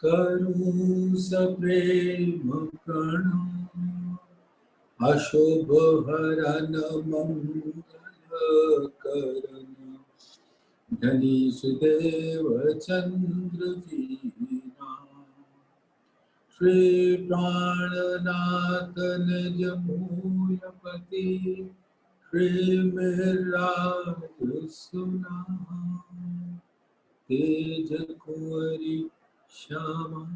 करूं सप्रेम प्रणव, अशुभ हरन मंगल करण, धनीश देव चंद्र वीना, श्री प्राणनाथ निज मूलपति, श्री मिराज सुना, तेज कुंवरी श्यामा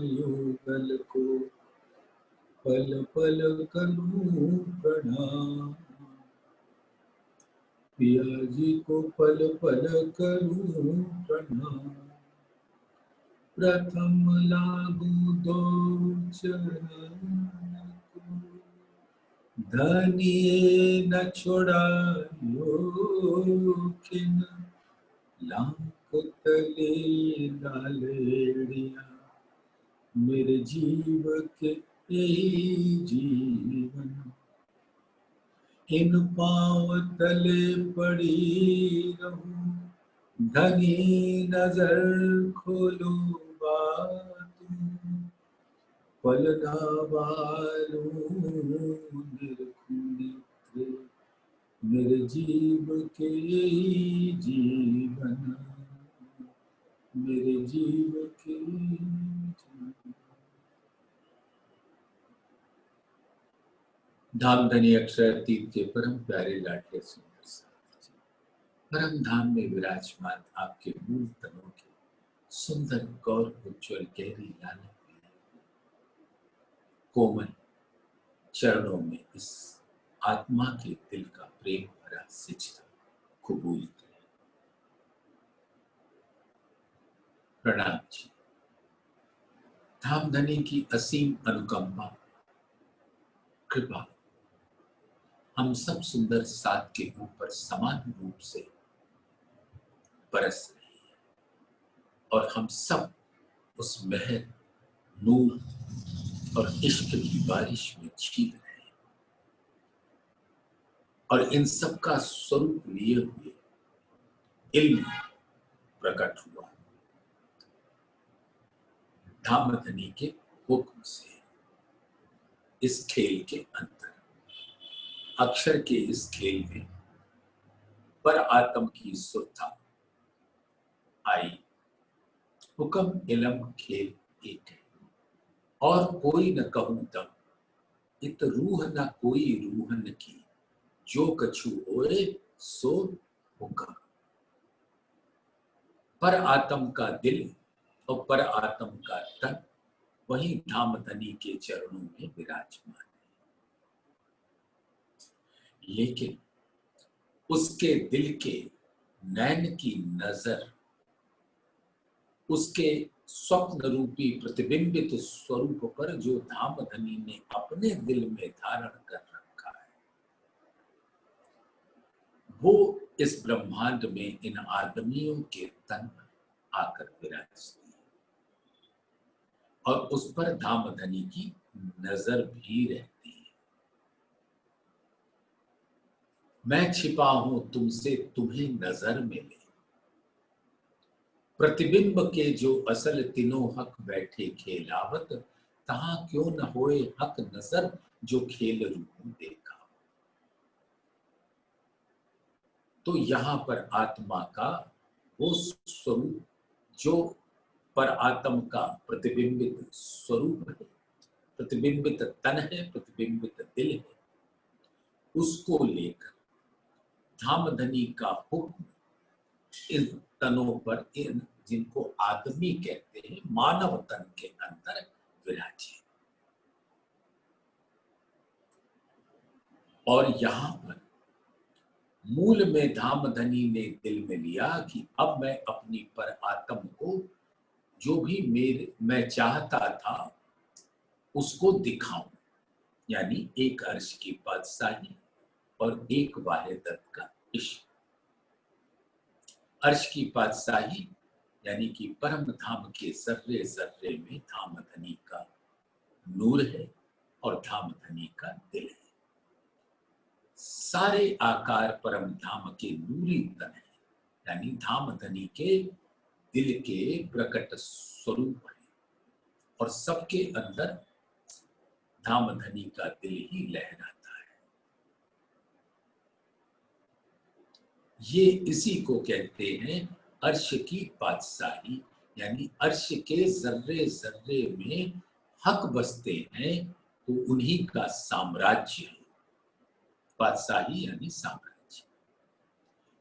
युगल को, पल पल करूं प्रणाम, पिया जी को पल पल करूं प्रणाम, प्रथम लागू दो चरण को, धनिये न छोड़ायो खिन, लाख तले लालेड़िया, मेरे जीव के यही जीवन, इन पांव तले पड़ी रहूं, धनी नजर खोलो बातूं, पलना वालूं निरखूं नेत्र, मेरे जीव के यही जीवन, मेरे जीव के जीवन। धामधनी अक्षर तीर्थ के परम प्यारे लाडले सुंदर साथ जी, परम धाम में विराजमान आपके मूल तनों के सुंदर गौर उज्ज्वल गहरी लाल कोमल चरणों में इस आत्मा के दिल का प्रेम भरा सिजदा कबूल करें। प्रणाम जी। धामधनी की असीम अनुकंपा कृपा हम सब सुंदर साथ के ऊपर समान रूप से बरस रही है और हम सब उस महर, नूर और इश्क की बारिश में छीन रहे हैं और इन सब का स्वरूप लिए हुए इल्म प्रकट हुआ धामधनी के हुक्म से। इस खेल के अंदर अक्षर के इस खेल में पर आत्म की सुरता आई, हुक्म इलम खेल एक है और कोई न कहूं दम, इत रूह न कोई रूहन की, जो कछु ओए सो हुक्म। पर आत्म का दिल और पर आत्म का तन वही धामधनी के चरणों में विराजमान है, लेकिन उसके दिल के नैन की नजर उसके स्वप्न रूपी प्रतिबिंबित स्वरूप पर जो धामधनी ने अपने दिल में धारण कर रखा है, वो इस ब्रह्मांड में इन आदमियों के तन पर आकर विराजती है और उस पर धामधनी की नजर भी रहती है। मैं छिपा हूं तुमसे तुम्हें नजर में ले, प्रतिबिंब के जो असल तीनों हक बैठे खेलावत, तहां क्यों न होए हक नजर जो खेल रूप देखा। तो यहां पर आत्मा का वो स्वरूप जो पर आत्म का प्रतिबिंबित स्वरूप है, प्रतिबिंबित तन है, प्रतिबिंबित दिल है, उसको लेकर धामधनी का हुक्म इन तनों पर, इन जिनको आदमी कहते हैं, मानव तन के अंदर विराजे। और यहां पर मूल में धामधनी ने दिल में लिया कि अब मैं अपनी पर आत्म को जो भी मैं चाहता था उसको दिखाऊं, यानी एक अर्श की बादशाही और एक वाहिदत का इश्क। अर्श की बादशाही यानी कि परम धाम के सर्रे सर्रे में धामधनी का नूर है और धामधनी का दिल है। सारे आकार परम धाम के नूरी तन है, यानी धामधनी के दिल के प्रकट स्वरूप है। और सबके अंदर धामधनी का दिल ही लहराता है। ये इसी को कहते हैं अर्श की बादशाही, यानी अर्श के जर्रे जर्रे में हक बसते हैं तो उन्हीं का साम्राज्य है। बादशाही यानी साम्राज्य।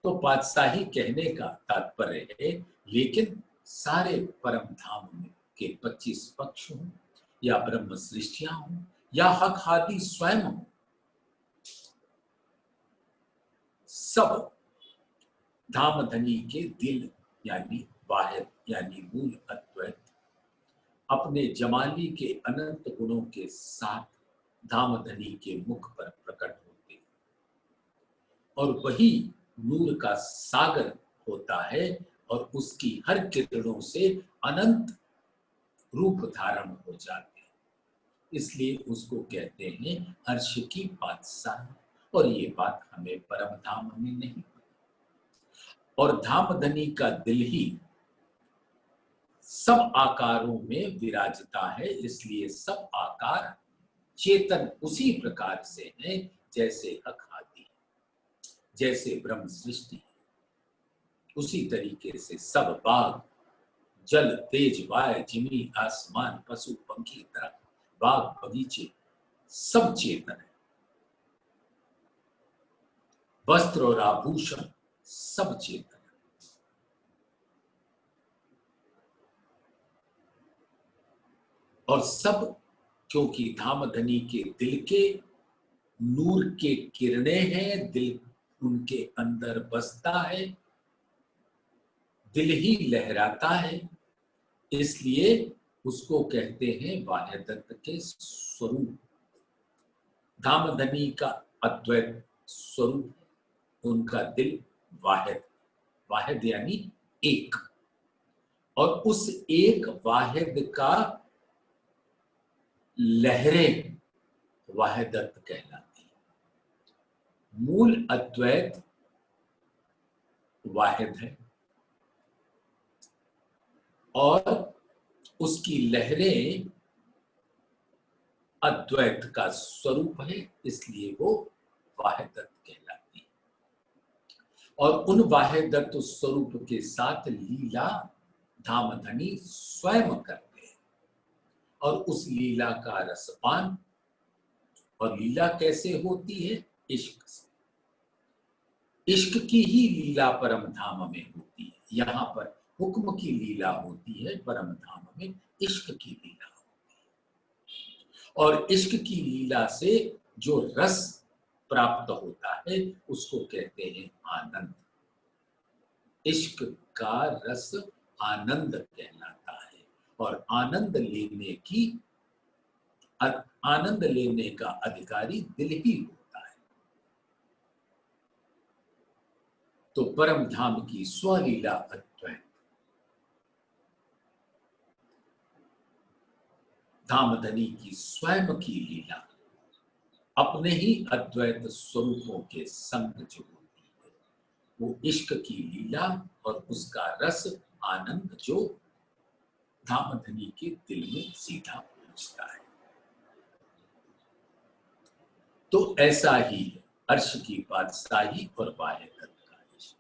तो बादशाही कहने का तात्पर्य है, लेकिन सारे परम धाम के 25 पक्ष हों या ब्रह्म सृष्टियां हों या हक हादी स्वयं हो, सब धामधनी के दिल यानी वाहिद यानी मूल अद्वैत अपने जमाली के अनंत गुणों के साथ धामधनी के मुख पर प्रकट होते हैं और वही नूर का सागर होता है और उसकी हर किरणों से अनंत रूप धारण हो जाते हैं। इसलिए उसको कहते हैं अर्श की बादशाह। और ये बात हमें परम धाम में नहीं, और धामधनी का दिल ही सब आकारों में विराजता है, इसलिए सब आकार चेतन उसी प्रकार से है जैसे हक आदि, जैसे ब्रह्म सृष्टि, उसी तरीके से सब बाग, जल, तेज, वायु, जिमी, आसमान, पशु, पंखी, तरह, बाग, बगीचे सब चेतन है। वस्त्र और आभूषण सब चेतन है। और सब क्योंकि धामधनी के दिल के नूर के किरणें हैं, दिल उनके अंदर बसता है, दिल ही लहराता है, इसलिए उसको कहते हैं वाहिदत के स्वरूप। धामधनी का अद्वैत स्वरूप, उनका दिल वाहिद, वाहिद यानी एक, और उस एक वाहिद का लहरें वाहिदत कहलाती है। मूल अद्वैत वाहिद है और उसकी लहरें अद्वैत का स्वरूप है, इसलिए वो वाहिदत कहलाती है। और उन वाहिदत स्वरूप के साथ लीला धामधनी स्वयं करते हैं और उस लीला का रसपान। और लीला कैसे होती है? इश्क से। इश्क की ही लीला परम धाम में होती है। यहाँ पर हुक्म की लीला होती है, परम धाम में इश्क की लीला होती है। और इश्क की लीला से जो रस प्राप्त होता है उसको कहते हैं आनंद। इश्क का रस आनंद कहलाता है और आनंद लेने का अधिकारी दिल ही होता है। तो परम धाम की स्वलीला अद्वैत, धामधनी की स्वयं की लीला अपने ही अद्वैत स्वरूपों के संग जो होती है, वो इश्क की लीला और उसका रस आनंद जो धामधनी के दिल में सीधा पहुंचता है। तो ऐसा ही है अर्श की बादशाही और वाहिदत का इश्क।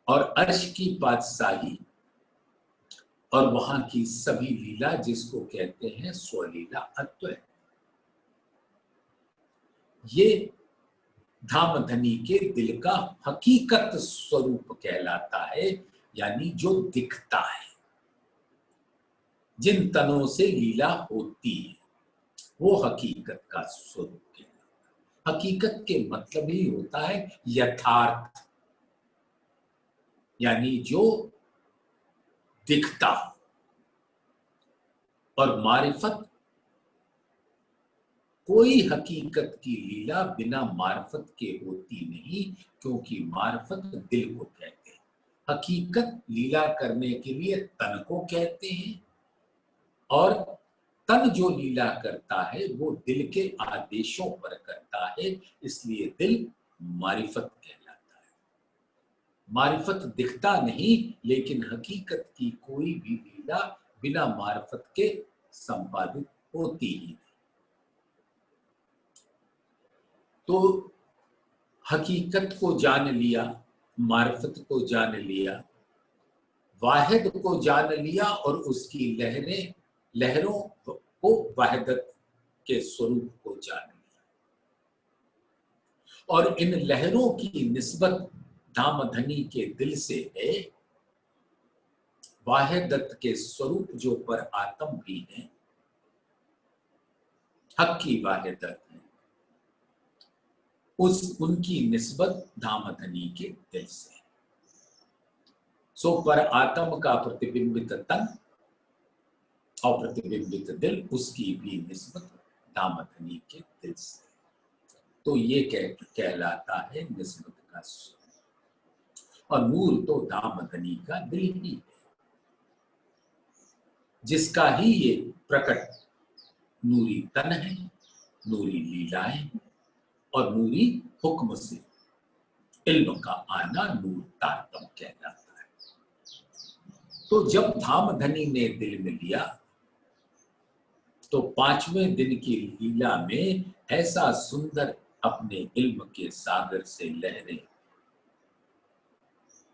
और अर्श की बादशाही और वहां की सभी लीला जिसको कहते हैं स्वलीला अद्वैत, ये धामधनी के दिल का हकीकत स्वरूप कहलाता है, यानी जो दिखता है। जिन तनों से लीला होती है वो हकीकत का स्वरूप कहलाता है। हकीकत के मतलब ही होता है यथार्थ, यानी जो दिखता हो। और मारिफत, कोई हकीकत की लीला बिना मार्फत के होती नहीं, क्योंकि मार्फत दिल को कहते हैं। हकीकत लीला करने के लिए तन को कहते हैं और तन जो लीला करता है वो दिल के आदेशों पर करता है, इसलिए दिल मारिफत कहलाता है। मारिफत दिखता नहीं, लेकिन हकीकत की कोई भी लीला बिना मार्फत के संपादित होती ही नहीं। तो हकीकत को जान लिया, मार्फत को जान लिया, वाहिद को जान लिया और उसकी लहरों को वाहिदत के स्वरूप को जान लिया, और इन लहरों की निस्बत धामधनी के दिल से है। वाहिदत के स्वरूप जो पर आत्म भी है, हक की वाहिदत है, उनकी निस्बत धामधनी के दिल से। सो पर आत्म का प्रतिबिंबित तन और प्रतिबिंबित दिल, उसकी भी निस्बत धामधनी के दिल से। तो ये कहलाता है निस्बत का स्वरूप। और नूर तो धामधनी का दिल ही है, जिसका ही ये प्रकट नूरी तन है, नूरी लीलाएं हैं और नूरी हुक्म से इल्म का आना नूर तारतम कहलाता है। तो जब धामधनी ने दिल में लिया तो 5वें दिन की लीला में ऐसा सुंदर अपने इल्म के सागर से लहरें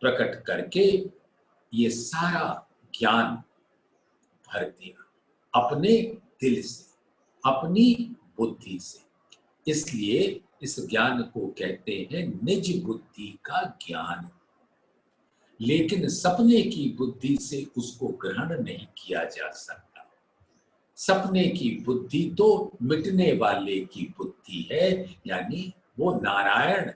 प्रकट करके ये सारा ज्ञान भर दिया अपने दिल से, अपनी बुद्धि से। इसलिए इस ज्ञान को कहते हैं निज बुद्धि का ज्ञान। लेकिन सपने की बुद्धि से उसको ग्रहण नहीं किया जा सकता। सपने की बुद्धि तो मिटने वाले की बुद्धि है, यानी वो नारायण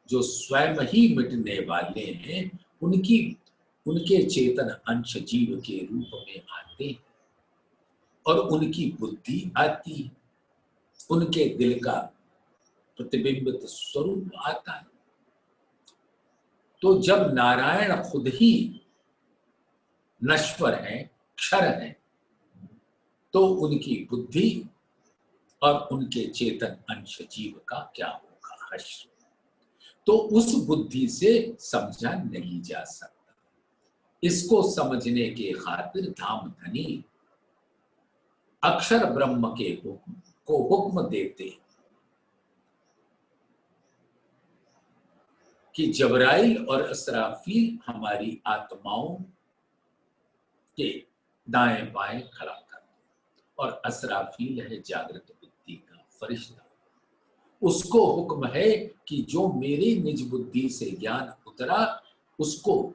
जो स्वयं ही मिटने वाले हैं, उनके चेतन अंश जीव के रूप में आते हैं और उनकी बुद्धि आती है, उनके दिल का प्रतिबिंबित स्वरूप आता है। तो जब नारायण खुद ही नश्वर है, क्षर है, तो उनकी बुद्धि और उनके चेतन अंश जीव का क्या होगा? हश्र। तो उस बुद्धि से समझा नहीं जा सकता। इसको समझने के खातिर धामधनी अक्षर ब्रह्म के हुक्म को हुक्म देते कि जबराइल और असराफील हमारी आत्माओं के दाएं बाएं खड़ा कर, और असराफील है जागृत बुद्धि का फरिश्ता। उसको हुक्म है कि जो मेरे निज बुद्धि से ज्ञान उतरा उसको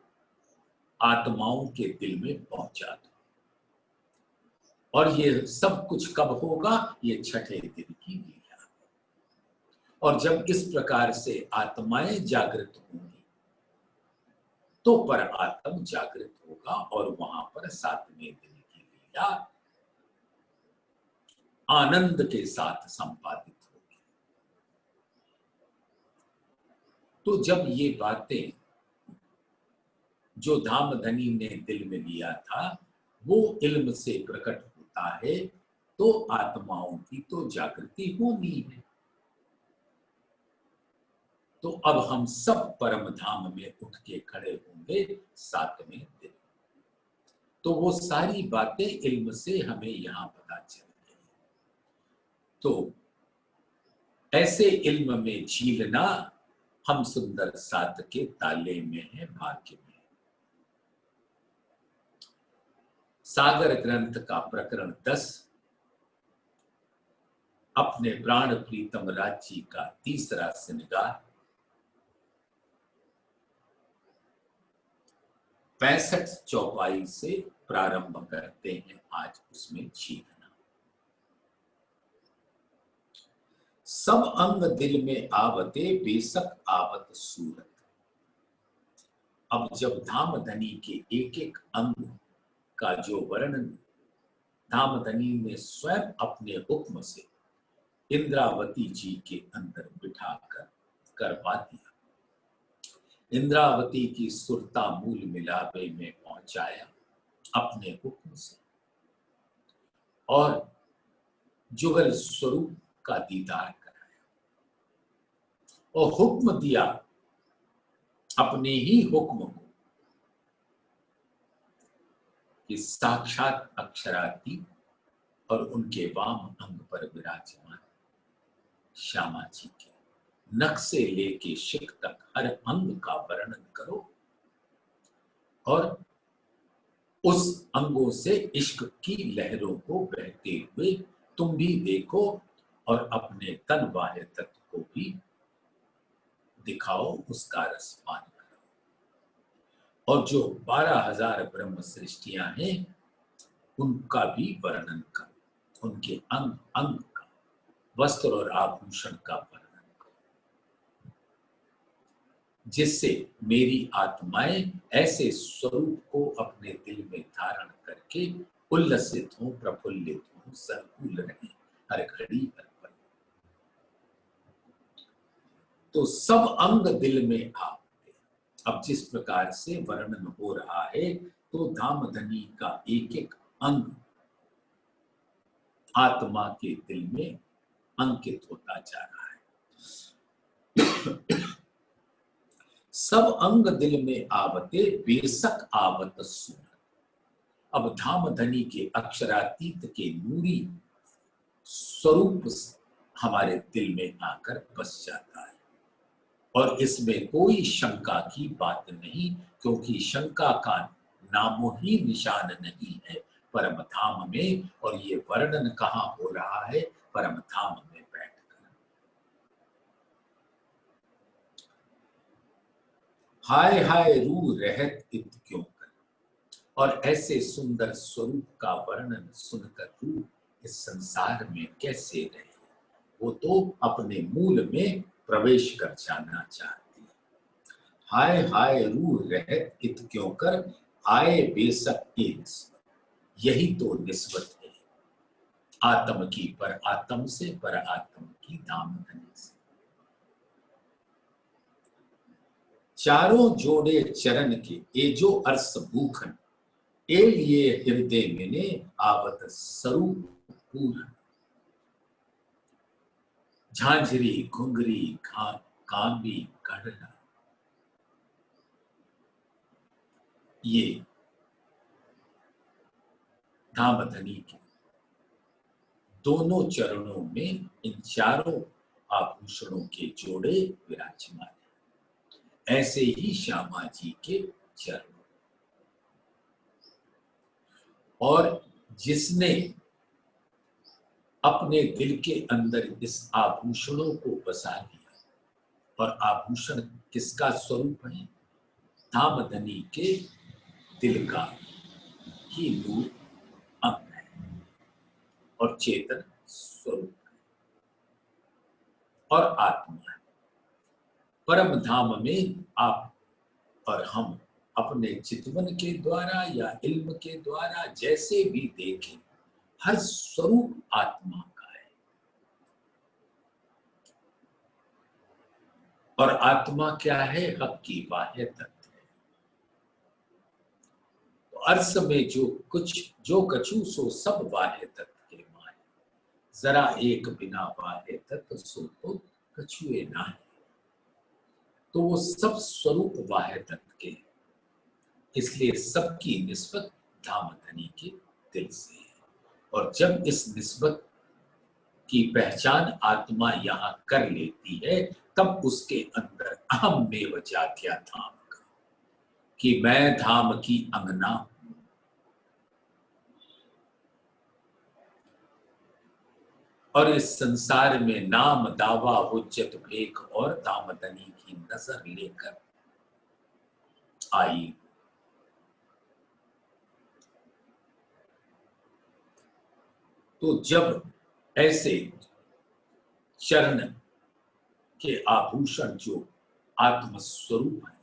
आत्माओं के दिल में पहुंचा दो। और ये सब कुछ कब होगा? ये छठे दिन की लीला। और जब इस प्रकार से आत्माएं जागृत होंगी तो पर आत्म जागृत होगा और वहां पर 7वें दिन की लीला आनंद के साथ संपादित होगी। तो जब ये बातें जो धामधनी ने दिल में लिया था वो इल्म से प्रकट होता है, तो आत्माओं की तो जागृति होनी है। तो अब हम सब परम धाम में उठ के खड़े होंगे 7वें दिन। तो वो सारी बातें इल्म से हमें यहां पता चल गई। तो ऐसे इल्म में झीलना हम सुंदर सात के ताले में है, भाग्य में। सागर ग्रंथ का प्रकरण 10 अपने प्राण प्रीतम राज्य का तीसरा श्रृंगार 65 चौपाई से प्रारंभ करते हैं आज उसमें झीलना। सब अंग दिल में आवते बेशक आवत सूरत। अब जब धामधनी के एक एक अंग का जो वर्णन धामधनी ने स्वयं अपने हुक्म से इंद्रावती जी के अंदर बिठाकर करवा दिया, इंद्रावती की सुरता मूल मिलावे में पहुंचाया अपने हुक्म से, और जुगल स्वरूप का दीदार कराया और हुक्म दिया अपने ही हुक्म को कि साक्षात अक्षरातीत और उनके वाम अंग पर विराजमान श्यामा जी के नख से लेके शिख तक हर अंग का वर्णन करो और उस अंगों से इश्क की लहरों को बहते हुए तुम भी देखो और अपने तन बाह्य तत्व को भी दिखाओ, उसका रसपान करो। और जो 12,000 ब्रह्म सृष्टियां हैं उनका भी वर्णन करो, उनके अंग अंग का, वस्त्र और आभूषण का वर्णन करो, जिससे मेरी आत्माएं ऐसे स्वरूप को अपने दिल में धारण करके उल्लसित हो, प्रफुल्लित हो, सरकूल रहे हर घड़ी हर पल। तो सब अंग दिल में आवते। अब जिस प्रकार से वर्णन हो रहा है तो धामधनी का एक एक अंग आत्मा के दिल में अंकित होता जा रहा है। सब अंग दिल में आवते बेसक आवत सुन। अब धामधनी के अक्षरातीत के नूरी स्वरूप हमारे दिल में आकर बस जाता है और इसमें कोई शंका की बात नहीं, क्योंकि शंका का नामो ही निशान नहीं है परम धाम में। और ये वर्णन कहाँ हो रहा है? परम धाम में बैठकर। हाय हाय रू रहत इत क्यों कर। और ऐसे सुंदर स्वरूप का वर्णन सुनकर रूह इस संसार में कैसे रहे? वो तो अपने मूल में प्रवेश कर जाना चाहती है। हाय हाय रूह रहत इत क्यों कर, आए बेसक ये निस्बत। यही तो निस्बत है आत्म की पर आत्म से, पर आत्म की धामधनी से। चारों जोड़े चरण के ए जो अर्स भूखन, ए लिए हृदय में आवत स्वरूप पूरन। झांझरी घुंघरी कांबी कड़ला, ये धामधनी के दोनों चरणों में इन चारों आभूषणों के जोड़े विराजमान है। ऐसे ही श्यामा जी के चरणों। और जिसने अपने दिल के अंदर इस आभूषणों को बसा लिया, और आभूषण किसका स्वरूप है? धामधनी के दिल का ही नूर अंग है और चेतन स्वरूप है और आत्मा है। परम धाम में आप और हम अपने चितवन के द्वारा या इल्म के द्वारा जैसे भी देखें, हर स्वरूप आत्मा का है। और आत्मा क्या है? हक की बाह्य तत्व है। तो अर्थ में जो कछु सो सब बाह्य तत्व के माए, जरा एक बिना बाह्य तत्व सो तो कछुए ना है। तो वो सब स्वरूप बाह्य तत्व के, इसलिए सबकी निस्बत धामधनी के दिल से है। और जब इस निस्बत की पहचान आत्मा यहां कर लेती है, तब उसके अंदर अहम मेव जात्या धाम का, कि मैं धाम की अंगना हूं। और इस संसार में नाम दावा हुज्जत भेक और धामधनी की नजर लेकर आई। तो जब ऐसे चरण के आभूषण जो आत्मस्वरूप है,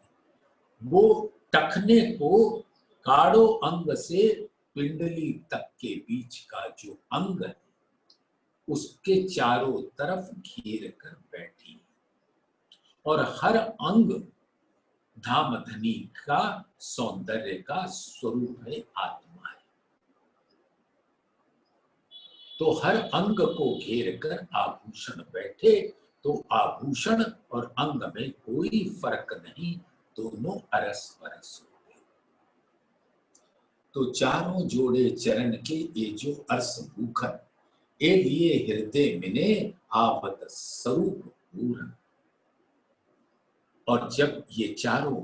वो टखने को काड़ो अंग से पिंडली तक के बीच का जो अंग है, उसके चारों तरफ घेर कर बैठी, और हर अंग धामधनी का सौंदर्य का स्वरूप है, आत्मा है। तो हर अंग को घेर कर आभूषण बैठे, तो आभूषण और अंग में कोई फर्क नहीं, दोनों अरस परस हो गए। तो चारों जोड़े चरण के ये जो अर्स भूखन ए लिए हृदय मिने आवत स्वरूप पूरन। और जब ये चारों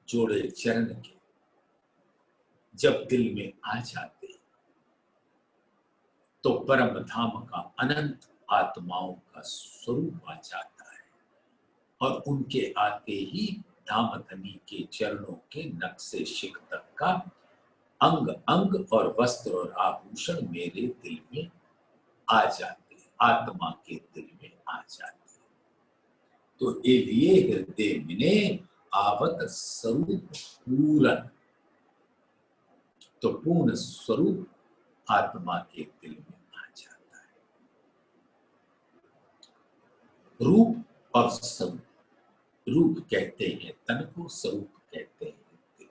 जोड़े चरण के जब दिल में आ जाते तो परम धाम का अनंत आत्माओं का स्वरूप आ जाता है और उनके आते ही धामधनी के चरणों के नक्शे शिख तक का अंग अंग और वस्त्र और आभूषण मेरे दिल में आ जाते, आत्मा के दिल में आ जाते। तो ए लिए हृदय मिने आवत स्वरूप पूरन। तो पूर्ण स्वरूप आत्मा के दिल में आ जाता है। रूप और स्वरूप, रूप कहते हैं तन को, स्वरूप कहते हैं दिल।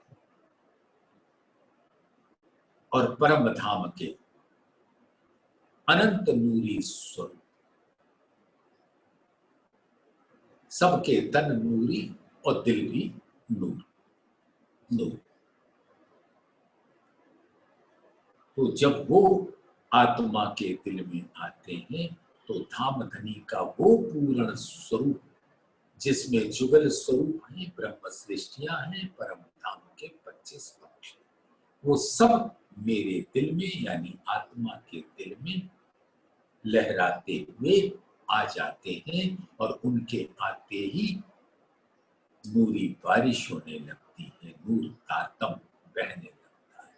और परम धाम के अनंत नूरी स्वरूप, सबके तन नूरी और दिल भी नूर नूर। तो जब वो आत्मा के दिल में आते हैं तो धामधनी का वो पूर्ण स्वरूप जिसमें जुगल स्वरूप है, ब्रह्म सृष्टियां हैं, परम धाम के 25 पक्ष, वो सब मेरे दिल में यानी आत्मा के दिल में लहराते हुए आ जाते हैं और उनके आते ही नूरी बारिश होने लगती है, नूर तारतम बहने लगता है।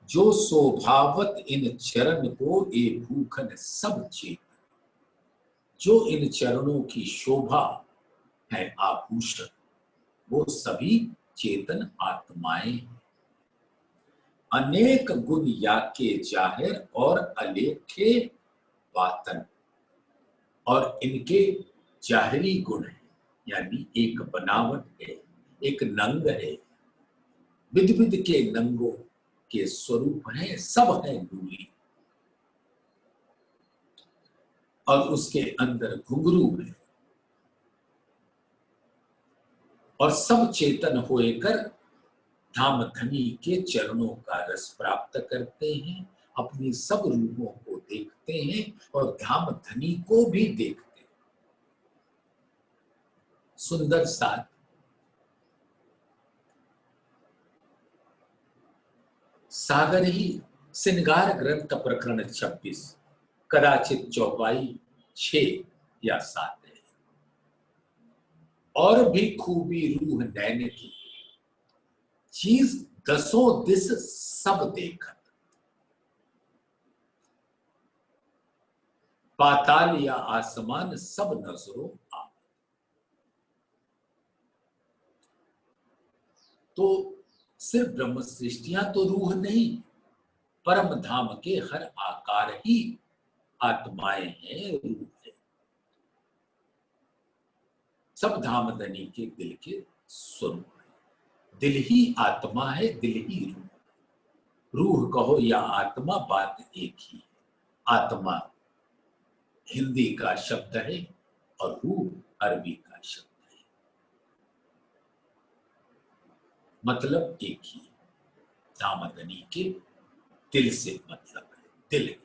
जो स्वभावत इन चरण को ए भूखन सब चेतन, जो इन चरणों की शोभा है आभूषण, वो सभी चेतन आत्माएं हैं। अनेक गुण याके जाहिर और अलेखे बातन, और इनके जाहिरी गुण है यानी एक बनावट है, एक नंग है, विध विध के नंगों के स्वरूप हैं, सब है नूरी। और उसके अंदर घुंघरू है और सब चेतन होकर धामधनी के चरणों का रस प्राप्त करते हैं, अपनी सब रूपों को देखते हैं और धामधनी को भी देखते हैं। सुंदर साथ सागर ही श्रृंगार ग्रंथ प्रकरण 26 कदाचित चौपाई 6 या 7 है। और भी खूबी रूह नैन की चीज दसों दिस सब देखत, पाताल या आसमान सब नजरों आ। तो सिर्फ ब्रह्म सृष्टियां तो रूह नहीं, परम धाम के हर आकार ही आत्माएं हैं, रूह है। सब धामधनी के दिल के स्वरूप है। दिल ही आत्मा है, दिल ही रूह। रूह कहो या आत्मा, बात एक ही है। आत्मा हिंदी का शब्द है और रूह अरबी का शब्द है, मतलब एक ही। धामधनी के दिल से मतलब है, दिल है।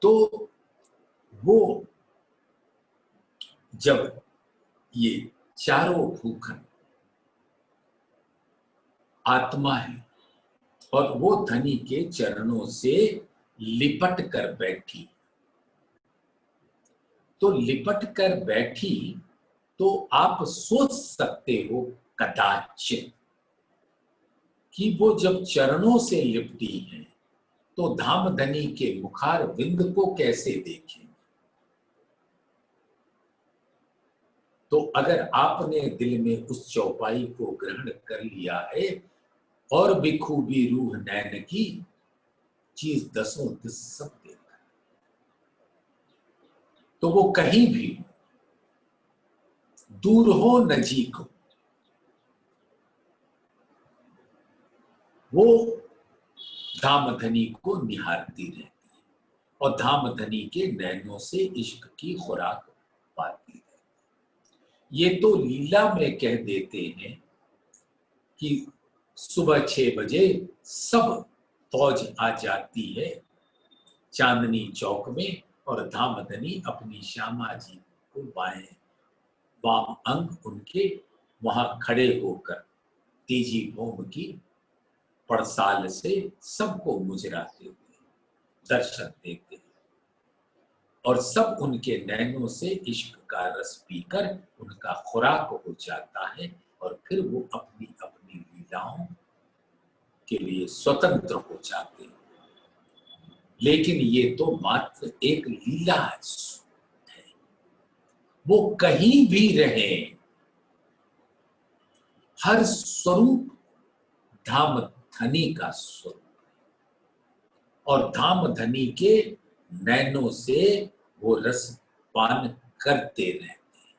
तो वो जब ये चारों भूखन आत्मा है और वो धनी के चरणों से लिपट कर बैठी, तो लिपट कर बैठी तो आप सोच सकते हो कदाचित कि वो जब चरणों से लिपटी है तो धामधनी के मुखार विंद को कैसे देखें। तो अगर आपने दिल में उस चौपाई को ग्रहण कर लिया है, और भी खूबी रूह नैन की चीज दसों दिस सब देखा, तो वो कहीं भी दूर हो नजीक हो, वो धामधनी को निहारती रहती है और धामधनी के नैनों से इश्क की खुराक पाती है। ये तो लीला में कह देते हैं कि सुबह 6 बजे सब फौज आ जाती है चांदनी चौक में और धामधनी अपनी श्यामा जी को बाएं वाम अंग उनके वहां खड़े होकर तेजी भोम की पड़साल से सबको मुजराते हुए दर्शन देते हैं और सब उनके नैनों से इश्क का रस पीकर उनका खुराक हो जाता है और फिर वो अपनी अपनी लीलाओं के लिए स्वतंत्र हो जाते हैं। लेकिन ये तो मात्र एक लीला है, वो कहीं भी रहे, हर स्वरूप धामधनी का स्वरूप और धामधनी के नैनों से वो रस पान करते रहते हैं।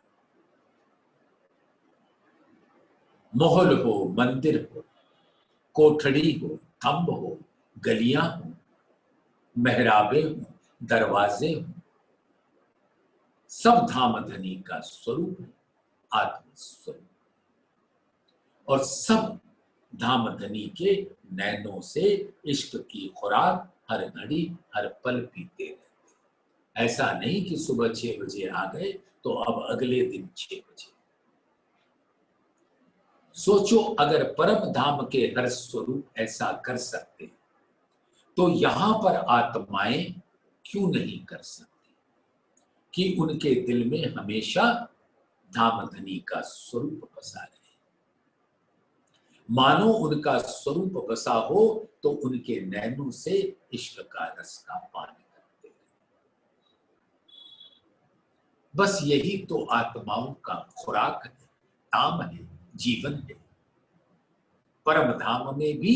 महल हो, मंदिर हो, कोठड़ी हो, थंब हो, गलियां हो, मेहराबे हो, दरवाजे हो, सब धामधनी का स्वरूप है, आत्म स्वरूप, और सब धामधनी के नैनों से इश्क की खुराक हर घड़ी हर पल पीते रहते। ऐसा नहीं कि सुबह 6 बजे आ गए तो अब अगले दिन 6 बजे। सोचो अगर परम धाम के हर स्वरूप ऐसा कर सकते तो यहां पर आत्माएं क्यों नहीं कर सकती कि उनके दिल में हमेशा धामधनी का स्वरूप बसा रहे। मानो उनका स्वरूप बसा हो तो उनके नैनों से इश्क का रस का पान करते हैं। बस यही तो आत्माओं का खुराक है, धाम है, जीवन है। परम धाम में भी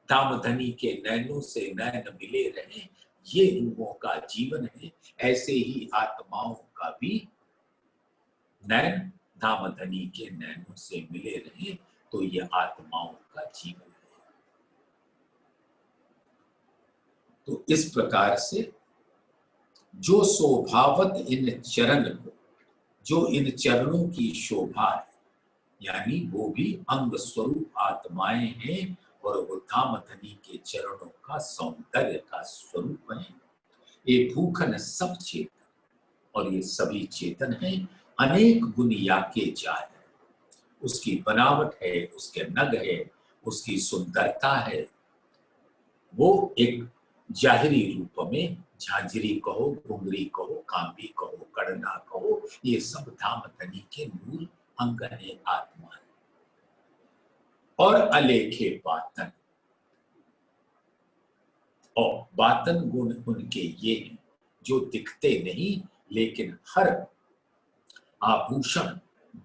धामधनी के नैनों से नैन मिले रहे, ये रूहों का जीवन है। ऐसे ही आत्माओं का भी नैन धामधनी के नैनों से मिले रहे तो ये आत्माओं का जीवन है। तो इस प्रकार से जो शोभावत इन चरण को, जो इन चरणों की शोभा है, यानी वो भी अंग स्वरूप आत्माएं हैं और वो धामधनी के चरणों का सौंदर्य का स्वरूप है। ये भूखन सब चेतन और ये सभी चेतन हैं, अनेक गुण याके जाए, उसकी बनावट है, उसके नग है, उसकी सुंदरता है। वो एक जाहिरी रूप में झांझरी कहो, घुंगरी कहो, कांबी कहो, कड़ना कहो, ये सब धामधनी के मूल अंग है, आत्मा है। और अलेखे बातन, और बातन गुण उनके ये हैं जो दिखते नहीं लेकिन हर आभूषण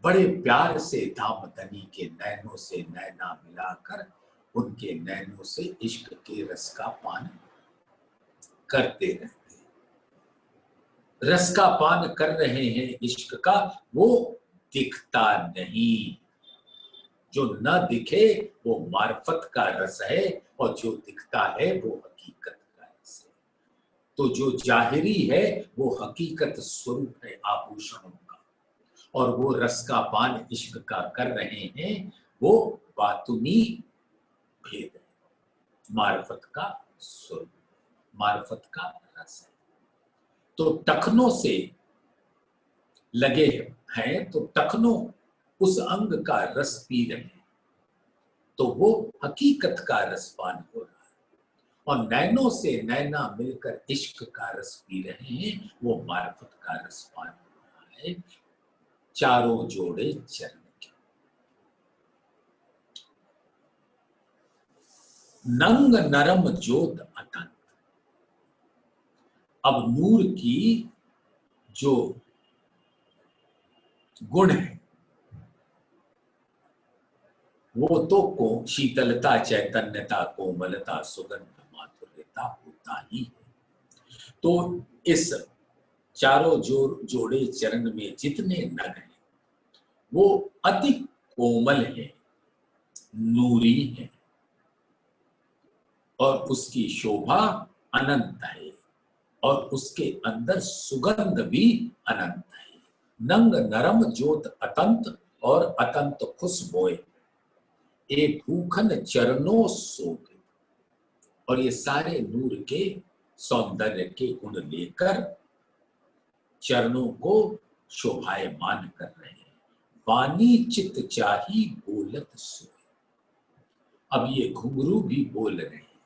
बड़े प्यार से धामधनी के नैनों से नैना मिलाकर उनके नैनों से इश्क के रस का पान करते रहते हैं। रस का पान कर रहे हैं इश्क का, वो दिखता नहीं। जो न दिखे वो मार्फत का रस है और जो दिखता है वो हकीकत का रस है। तो जो जाहिरी है वो हकीकत स्वरूप है आभूषणों का, और वो रस का पान इश्क का कर रहे हैं, वो बातुनी भेद है, मार्फत का स्वरूप, मार्फत का रस है। तो टखनों से लगे हैं तो टखनों उस अंग का रस पी रहे हैं, तो वो हकीकत का रस पान हो रहा है। और नैनों से नैना मिलकर इश्क का रस पी रहे हैं, वो मार्फत का रस पान हो रहा है। चारों जोड़े चरण के नंग नरम ज्योत अतंत। अब नूर की जो गुण है वो तो को शीतलता, चैतन्यता, कोमलता, सुगंध, माधुर्यता होता ही है। तो इस चारों जोड़े चरण में जितने नग हैं वो अति कोमल है, नूरी है, और उसकी शोभा अनंत है और उसके अंदर सुगंध भी अनंत है। नंग नरम ज्योत अतंत और अतंत खुशबोए, ए भूखन चरणों शोभित, और ये सारे नूर के सौंदर्य के गुण लेकर चरणों को शोभायमान कर रहे हैं। वाणी चित चाही बोलत सोए, अब ये घुंघरू भी बोल रहे हैं,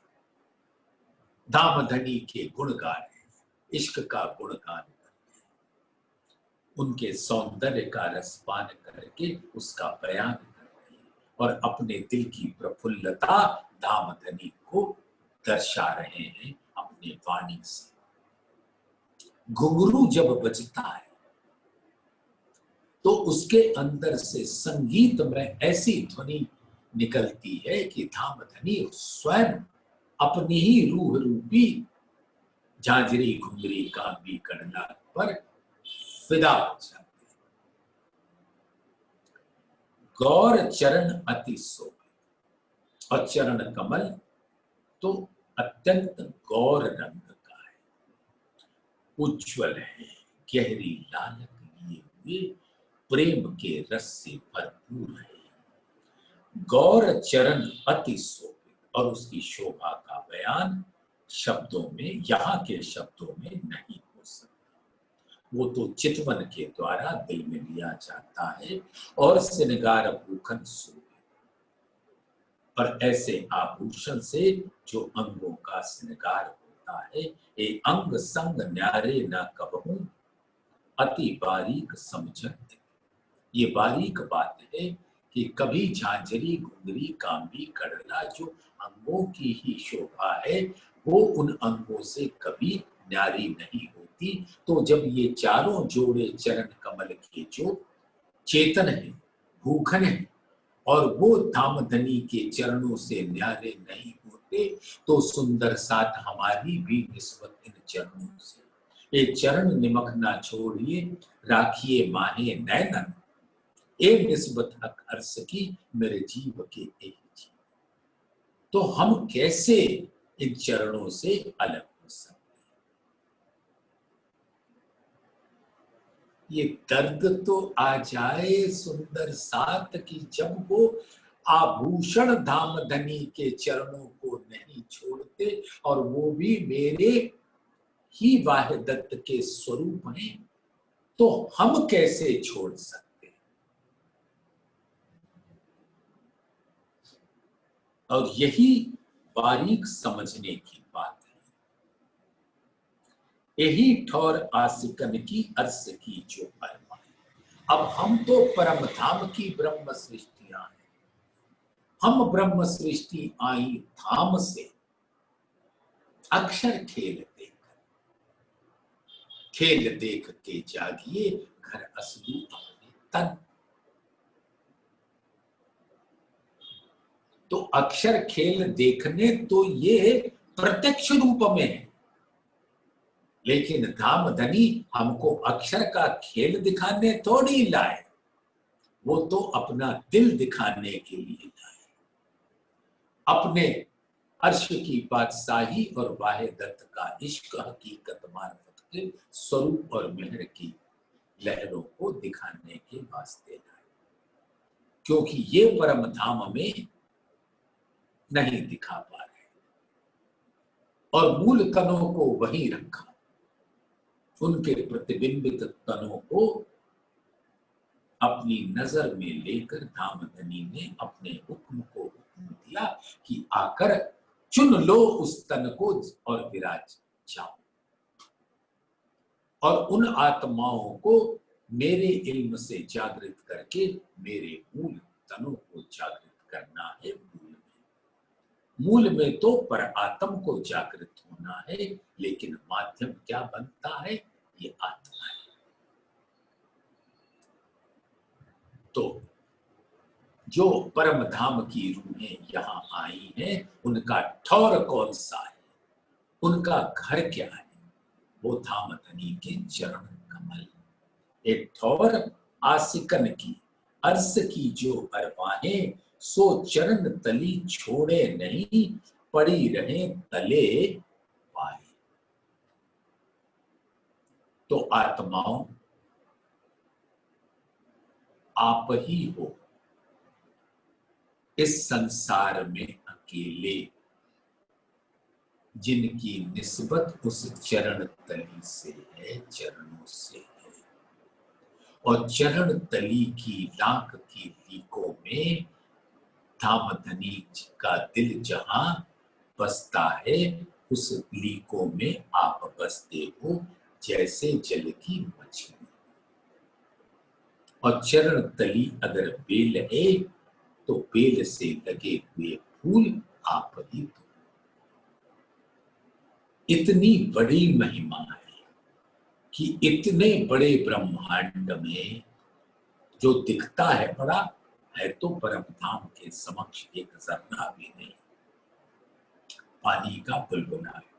धामधनी के गुण गा रहे हैं, इश्क का गुणगान कर रहे हैं, उनके सौंदर्य का रसपान करके उसका बयान कर रहे हैं और अपने दिल की प्रफुल्लता धामधनी को दर्शा रहे हैं अपने वाणी से। घुंघरू जब बजता है तो उसके अंदर से संगीत में ऐसी ध्वनि निकलती है कि धामधनी स्वयं अपनी ही रूह रूपी झांझरी घुंघरी कांबी कड़ला पर फिदा हो जाती है। गौर चरण अति शोभित, और चरण कमल तो अत्यंत गौर रंग का है, उज्ज्वल है, गहरी लालक लिए हुए प्रेम के रस से भरपूर है। गौर चरण अति शोभित, और उसकी शोभा का बयान शब्दों में, यहाँ के शब्दों में नहीं हो सकता। वो तो चितवन के द्वारा दिल में लिया जाता है। और श्रृंगार भूखन शोभित, और ऐसे आभूषण से जो अंगों का श्रृंगार होता है, ये अंग संग न्यारे न कबहूं अति बारीक समझत। ये बारीक बात है कि कभी झांझरी घुंघरी कांबी कड़ला जो अंगों की ही शोभा है, वो उन अंगों से कभी न्यारी नहीं होती। तो जब ये चारों जोड़े चरण कमल के जो चेतन है, भूखन है, और वो धामधनी के चरणों से न्यारे नहीं होते, तो सुंदर साथ हमारी भी निस्बत इन चरणों से। ये चरण निमक ना छोड़िए, राखिए माहे नैनन, ए निस्बत हक अर्स की मेरे जीव के एक जीव। तो हम कैसे इन चरणों से अलग हो सकते हैं? ये दर्द तो आ जाए सुंदर साथ की, जब वो आभूषण धामधनी के चरणों को नहीं छोड़ते, और वो भी मेरे ही वाहिदत्त के स्वरूप हैं, तो हम कैसे छोड़ सकते? और यही बारीक समझने की बात है। यही ठौर आसिकन की अर्स की जो अरमान। अब हम तो परम धाम की ब्रह्म सृष्टियां हैं। हम ब्रह्म सृष्टि आई धाम से अक्षर खेल देकर, खेल देख के जागिए घर असलू अपने तन। तो अक्षर खेल देखने तो ये प्रत्यक्ष रूप में है, लेकिन धामधनी हमको अक्षर का खेल दिखाने थोड़ी लाए, वो तो अपना दिल दिखाने के लिए लाए। अपने अर्श की बादशाही और वाहिदत्त का इश्क हकीकत मार्फत के स्वरूप और मेहर की लहरों को दिखाने के वास्ते लाए, क्योंकि ये परम धाम में नहीं दिखा पा रहे, और मूल तनों को वहीं रखा। उनके प्रतिबिंबित तनों को अपनी नजर में लेकर धामधनी ने अपने हुक्म को हुक्म दिया कि आकर चुन लो उस तन को और विराज जाओ, और उन आत्माओं को मेरे इल्म से जागृत करके मेरे मूल तनों को जागृत करना है। मूल में तो पर आत्म को जागृत होना है, लेकिन माध्यम क्या बनता है? ये आत्मा है। तो जो परम धाम की रूहें यहां आई हैं, उनका ठौर कौन सा है, उनका घर क्या है? वो धामधनी के चरण कमल। एक ठौर आसिकन की अर्स की जो अरवाहें, सो चरण तली छोड़े नहीं, पड़ी रहे तले पाए। तो आत्माओं, आप ही हो इस संसार में अकेले जिनकी निस्बत उस चरण तली से है, चरणों से है, और चरण तली की लाख की लीकों में धामधनी का दिल जहां बसता है, उस लीकों में आप बसते हो जैसे जल की मछली। और चरण तली अगर बेल है तो बेल से लगे हुए फूल आप ही तो। इतनी बड़ी महिमा है कि इतने बड़े ब्रह्मांड में जो दिखता है बड़ा, है तो परम धाम के समक्ष एक जर्रा भी नहीं, पानी का बुलबुला है।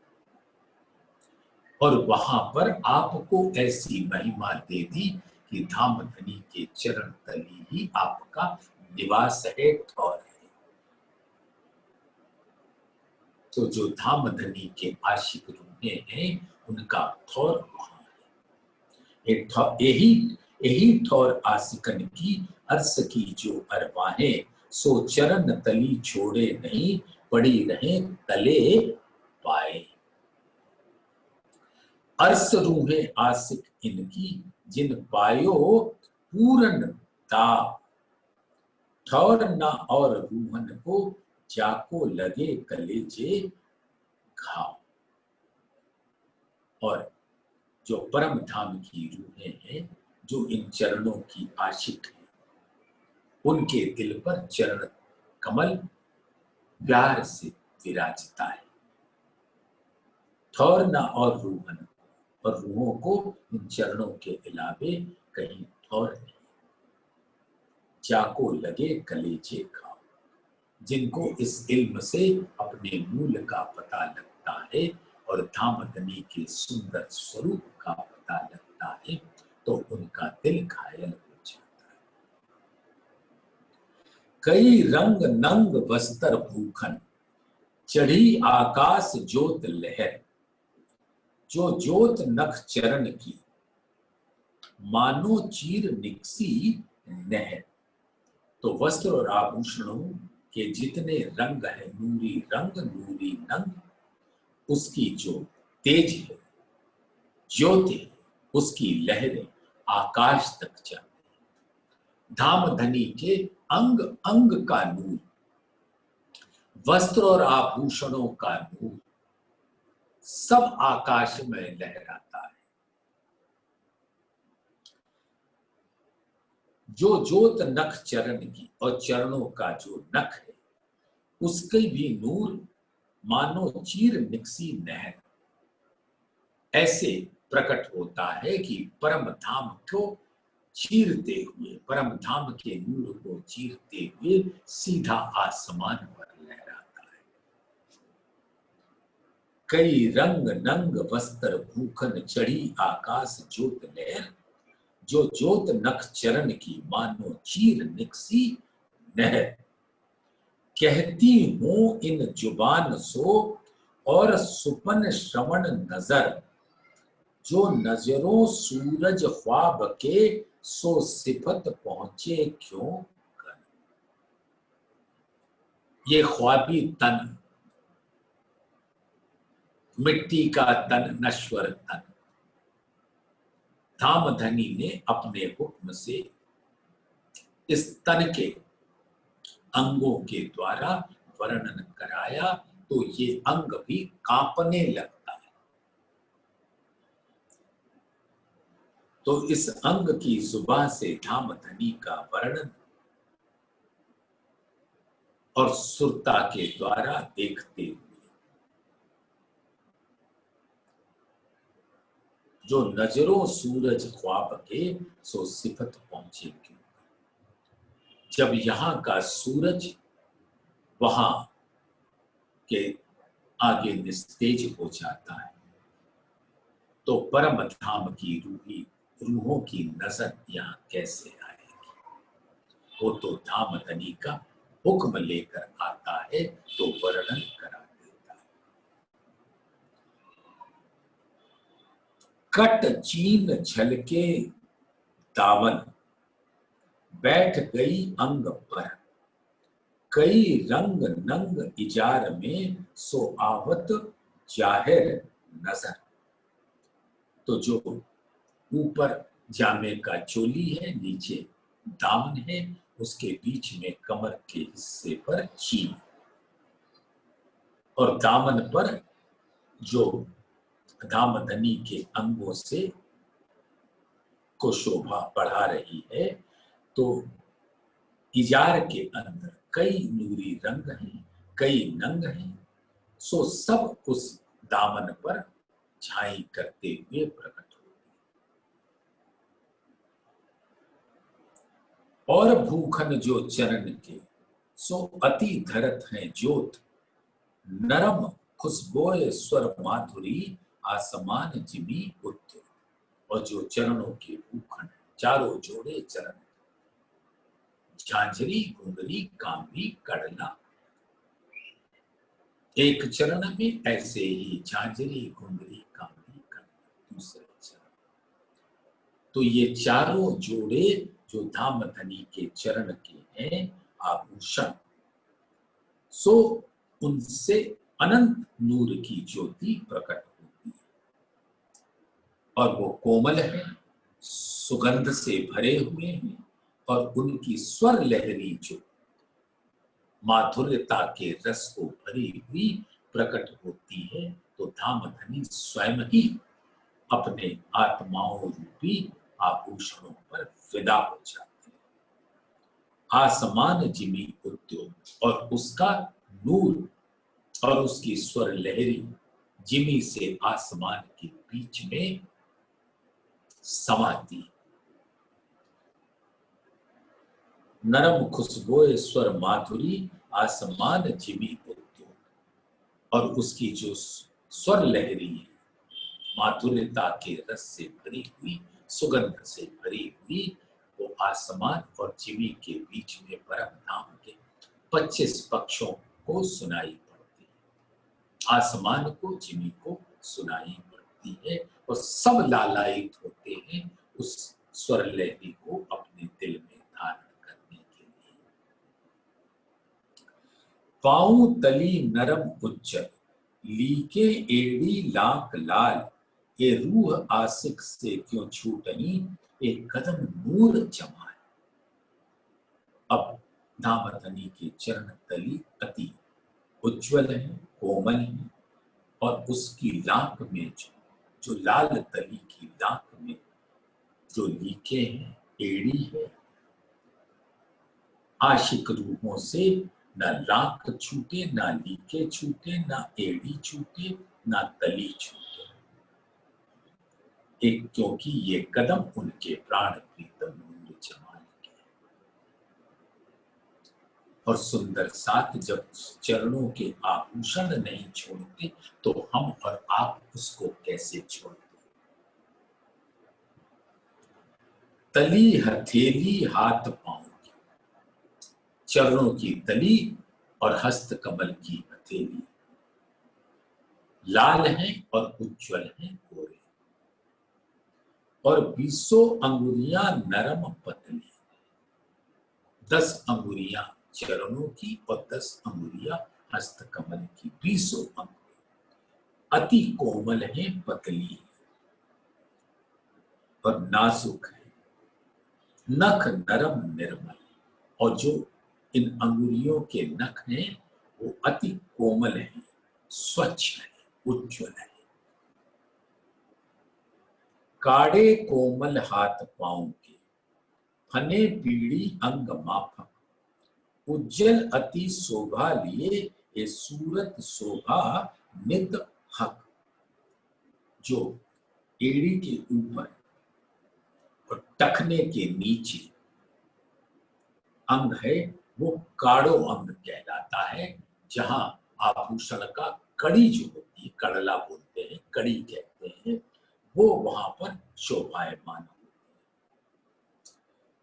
और वहां पर आपको ऐसी महिमा दे दी कि धामधनी के चरण तली ही आपका निवास है, ठौर है। तो जो धामधनी के आशिक रूहे हैं, उनका ठौर वहां है। यही यही ठौर आशिकन की अर्श की जो अरवाहें, सो चरण तली छोड़े नहीं, पड़ी रहे तले पाए। अर्श रूहे आशिक इनकी, जिन पायो पूरन दाव, ठौर न और रूहन को, जाको लगे कलेजे घाव। और जो परम धाम की रूहें हैं, जो इन चरणों की आशिक है, उनके दिल पर चरण कमल प्यार से विराजता है। ठौर न और रूहन, और रूहों को इन चरणों के अलावे कहीं ठौर नहीं। जाको लगे कलेजे खाओ, जिनको इस इल्म से अपने मूल का पता लगता है और धामधनी के सुंदर स्वरूप का पता लगता है, तो उनका दिल घायल हो जाता है। कई रंग नंग वस्त्र भूखन, चढ़ी आकाश ज्योत लहर, जो ज्योत नख चरण की, मानो चीर निकसी नहर। तो वस्त्र और आभूषणों के जितने रंग है, नूरी रंग नूरी नंग, उसकी जो तेज है, ज्योति है, उसकी लहरें आकाश तक जाती। धामधनी के अंग अंग का नूर, वस्त्र और आभूषणों का नूर, सब आकाश में लहराता है। जो ज्योत नख चरण की, और चरणों का जो नख है उसके भी नूर मानो चीर निकसी नहर ऐसे प्रकट होता है कि परम धाम को चीरते हुए, परम धाम के नूर को चीरते हुए सीधा आसमान पर लहराता है। कई रंग नंग वस्त्र भूखन, चढ़ी आकाश ज्योत लहर, जो ज्योत नख चरण की, मानो चीर निकसी नहर। कहती हूं इन जुबान सो, और सुपन श्रवण नजर, जो नजरों सूरज ख्वाब के, सो सिफत पहुंचे क्यों कर। ये ख्वाबी तन, मिट्टी का तन, नश्वर तन, धामधनी ने अपने हुक्म से इस तन के अंगों के द्वारा वर्णन कराया, तो ये अंग भी कांपने लगता है। तो इस अंग की जुबान से धामधनी का वर्णन और सुरता के द्वारा देखते हुए, जो नजरों सूरज ख्वाब के, सो सिफत पहुंचे क्यों। जब यहां का सूरज वहां के आगे निस्तेज हो जाता है, तो परम धाम की रूहों की नजर यहां कैसे आएगी। वो तो धामधनी का हुक्म लेकर आता है, तो वर्णन करा देता है। कट चीन झलके दावन, बैठ गई अंग पर, कई रंग नंग इजार में सो आवत जाहिर नजर। तो जो ऊपर जामे का चोली है, नीचे दामन है, उसके बीच में कमर के हिस्से पर चीन और दामन पर जो दामदनी के अंगों से को शोभा बढ़ा रही है। तो इजार के अंदर कई नूरी रंग हैं, कई नंग हैं, सो सब उस दामन पर छाई करते हुए प्रकट हो। और भूखन जो चरण के सो अति धरत हैं ज्योत, नरम खुशबोए स्वर माधुरी आसमान जिमी उद्योग। और जो चरणों के भूखन, चारों जोड़े चरण, झांझरी घुंघरी कांबी कड़ला। एक चरण में ऐसे ही झांझरी घुंघरी कांबी कड़ला दूसरे चरण। तो ये चारों जोड़े जो धामधनी के चरण के हैं आभूषण, सो उनसे अनंत नूर की ज्योति प्रकट होती है। और वो कोमल है, सुगंध से भरे हुए हैं, और उनकी स्वर लहरी जो माधुर्यता के रस को भरी हुई प्रकट होती है। तो धामधनी स्वयं ही अपने आत्माओं रूपी आभूषणों पर फिदा हो जाती है। आसमान जिमी उद्योग, और उसका नूर और उसकी स्वर लहरी जिमी से आसमान के बीच में समाती। नरम खुशबोए स्वर माधुरी आसमान जिमी उद्योग, और उसकी जो स्वर लहरी है माधुर्यता के रस से भरी हुई, सुगंध से भरी हुई, वो आसमान और जिमी के बीच में परम धाम के 25 पक्षों को सुनाई पड़ती है। आसमान को, जिमी को सुनाई पड़ती है, और सब लालायित होते हैं उस स्वर लहरी को अपने दिल में धारण करने के लिए। पांव तली नरम उज्जल, लीके एड़ी लाख लाल, ये रूह आसिक से क्यों छूटनी, एक कदम नूर जमाल। अब दामदनी के चरण तली अति उज्ज्वल है, कोमल है, और उसकी लाख में जो लाल तली की लाख में जो लीके हैं, एड़ी है, आशिक रूहों से ना लाख छूटे, ना लीके छूटे, ना एड़ी छूटे, ना तली छूटे। एक क्योंकि ये कदम उनके प्राण प्रीतम नूर जमाल के। और सुंदर साथ जब चरणों के आभूषण नहीं छोड़ते, तो हम और आप उसको कैसे छोड़ते। तली हथेली हाथ पांव की, चरणों की तली और हस्त कमल की हथेली लाल हैं और उज्ज्वल हैं, गोरे, और 20 अंगुलियां नरम पतली, 10 अंगुलियां चरणों की और 10 अंगुलियां हस्त कमल की, 20 अंगुलियां अति कोमल हैं, पतली और नाजुक है, नख नरम निर्मल। और जो इन अंगुलियों के नख हैं वो अति कोमल हैं, स्वच्छ है, उज्ज्वल है। काड़े कोमल हाथ पांव के, फने पीड़ी अंग माफक, उज्जवल अति शोभा लिए, ये सूरत शोभा नित हक। जो एड़ी के ऊपर और टखने के नीचे अंग है वो काड़ो अंग कहलाता है, जहां आभूषण का कड़ी जो होती है, कड़ला बोलते हैं, कड़ी कहते हैं, वो वहां पर शोभायमान होती है।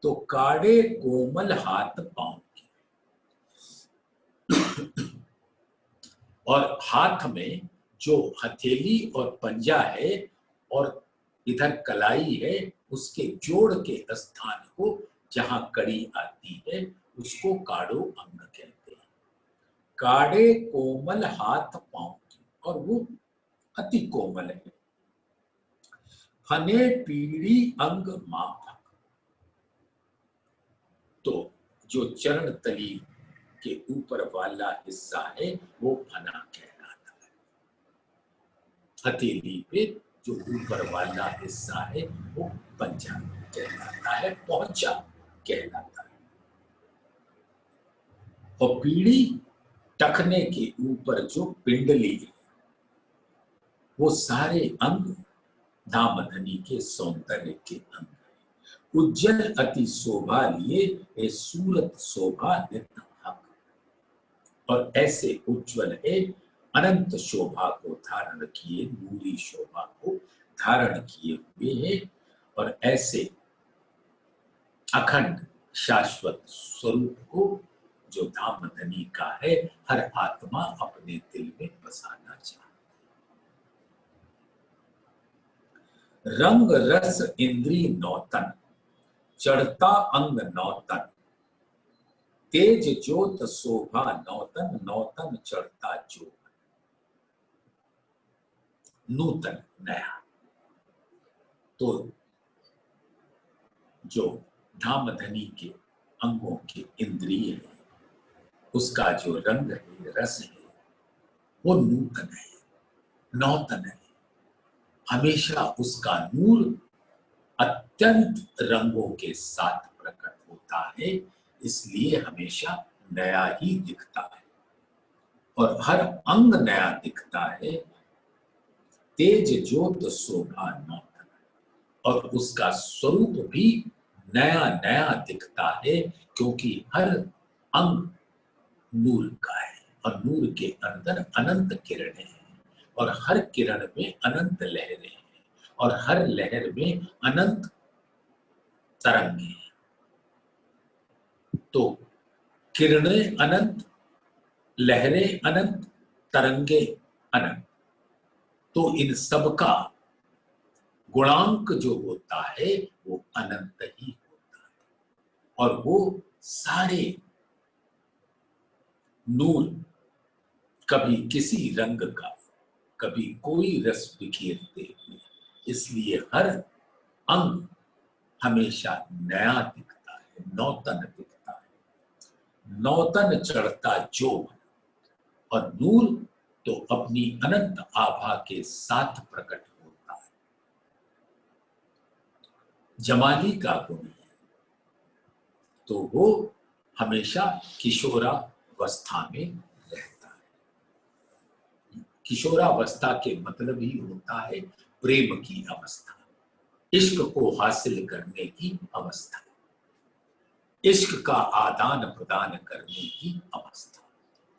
तो काड़े कोमल हाथ पांव के, और हाथ में जो हथेली और पंजा है और इधर कलाई है, उसके जोड़ के स्थान को जहां कड़ी आती है उसको काड़ो अंग कहते हैं। काड़े कोमल हाथ पांव की, और वो अति कोमल है। फने पीड़ी अंग माफक, तो जो चरण तली के ऊपर वाला हिस्सा है वो फना कहलाता है। हथेली पे जो ऊपर वाला हिस्सा है वो पंजा कहलाता है, पहुंचा कहलाता है। और पीड़ी टखने के ऊपर जो पिंडली है, वो सारे अंग धामधनी के सौंदर्य के अंग है। उज्जवल अति शोभा लिए ए सूरत शोभा नित हक, और ऐसे उज्जवल है, अनंत शोभा को धारण किए, नूरी शोभा को धारण किए हुए है। और ऐसे अखंड शाश्वत स्वरूप को जो धामधनी का है, हर आत्मा अपने दिल में बसाना चाहता। रंग रस इंद्री नौतन, चढ़ता अंग नौतन, तेज ज्योत शोभा नौतन, नौतन चढ़ता ज्योत। नूतन, नया, तो जो धामधनी के अंगों के इंद्रिय है, उसका जो रंग है, रस है, वो नूतन है, नौतन है। हमेशा उसका नूर अत्यंत रंगों के साथ प्रकट होता है, इसलिए हमेशा नया ही दिखता है। और हर अंग नया दिखता है। तेज ज्योत शोभा नौतन, और उसका स्वरूप भी नया नया दिखता है, क्योंकि हर अंग नूर का है, और नूर के अंदर अनंत किरणें हैं, और हर किरण में अनंत लहरें हैं, और हर लहर में अनंत तरंगे हैं। तो किरणें अनंत, लहरें अनंत, तरंगे अनंत, तो इन सबका गुणांक जो होता है वो अनंत ही होता है। और वो सारे नूर कभी किसी रंग का, कभी कोई रस बिखेरते हुए, इसलिए हर अंग हमेशा नया दिखता है, नौतन दिखता है। नौतन चढ़ता जोवन, और नूर तो अपनी अनंत आभा के साथ प्रकट होता है। जमाली का गुण है, तो वो हमेशा किशोरावस्था में रहता है। किशोरावस्था के मतलब ही होता है प्रेम की अवस्था, इश्क को हासिल करने की अवस्था, इश्क का आदान प्रदान करने की अवस्था,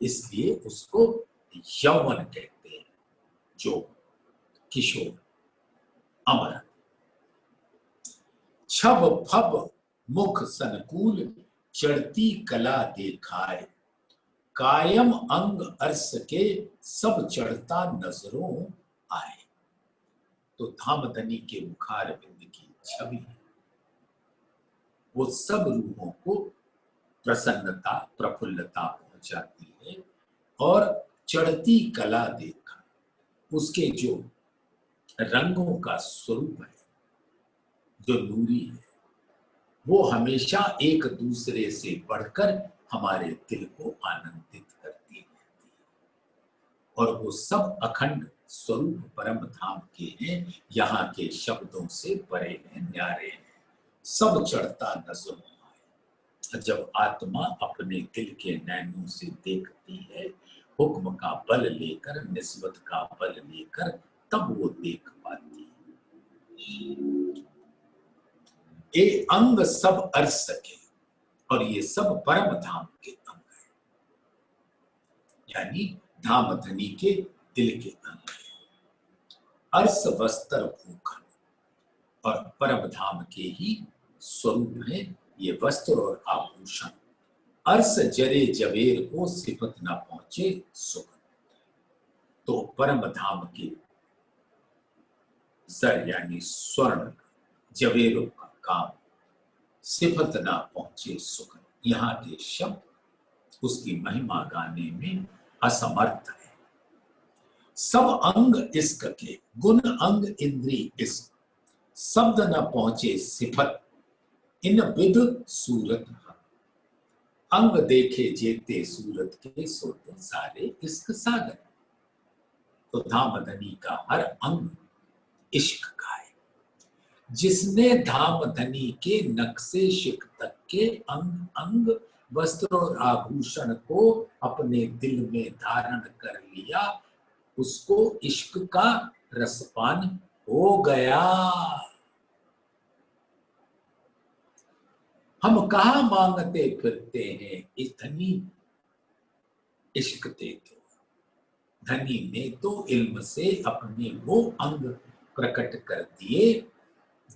इसलिए उसको यौवन कहते हैं। जो किशोर, अमर, छब फब मुख सनकूल, चढ़ती कला देखाए, कायम अंग अर्श के सब चढ़ता नजरों आए। तो धामधनी के मुखार बिंद की छवि, वो सब रूहों को प्रसन्नता, प्रफुल्लता पहुंचाती है। और चढ़ती कला देखा, उसके जो रंगों का स्वरूप है, जो नूरी है, वो हमेशा एक दूसरे से बढ़कर हमारे दिल को आनंदित करती रहती है। और वो सब अखंड स्वरूप परम धाम के हैं, यहाँ के शब्दों से परे हैं, न्यारे हैं। सब चढ़ता नजरों आए। जब आत्मा अपने दिल के नैनों से देखती है, हुक्म का बल लेकर, निस्बत का बल लेकर, तब वो देख पाती है। ये अंग सब अर्श सके, और ये सब परम धाम के अंग है, यानी धामधनी के दिल के अंग है। अर्श वस्त्र भूखन, और परम धाम के ही स्वरूप है ये वस्त्र और आभूषण। अर्श जरे जवेर को सिफत ना पहुंचे सुख, तो परम धाम के जर यानी स्वर्ण, जवेरों का काम, सिफत ना पहुंचे सुख, यहाँ के शब्द उसकी महिमा गाने में असमर्थ है। सब अंग इश्क के गुण अंग इंद्री इश्क, शब्द न पहुंचे सिफत इन विद सूरत। अंग देखे जेते सूरत के सोते सारे इश्क सागर। तो धामधनी का हर अंग इश्क का है। जिसने धामधनी के नक्शे शिक तक के अंग अंग वस्त्र और आभूषण को अपने दिल में धारण कर लिया, उसको इश्क का रसपान हो गया। हम कहाँ मांगते फिरते हैं इतनी इश्क दे दो। धनी ने तो इल्म से अपने वो अंग प्रकट कर दिए,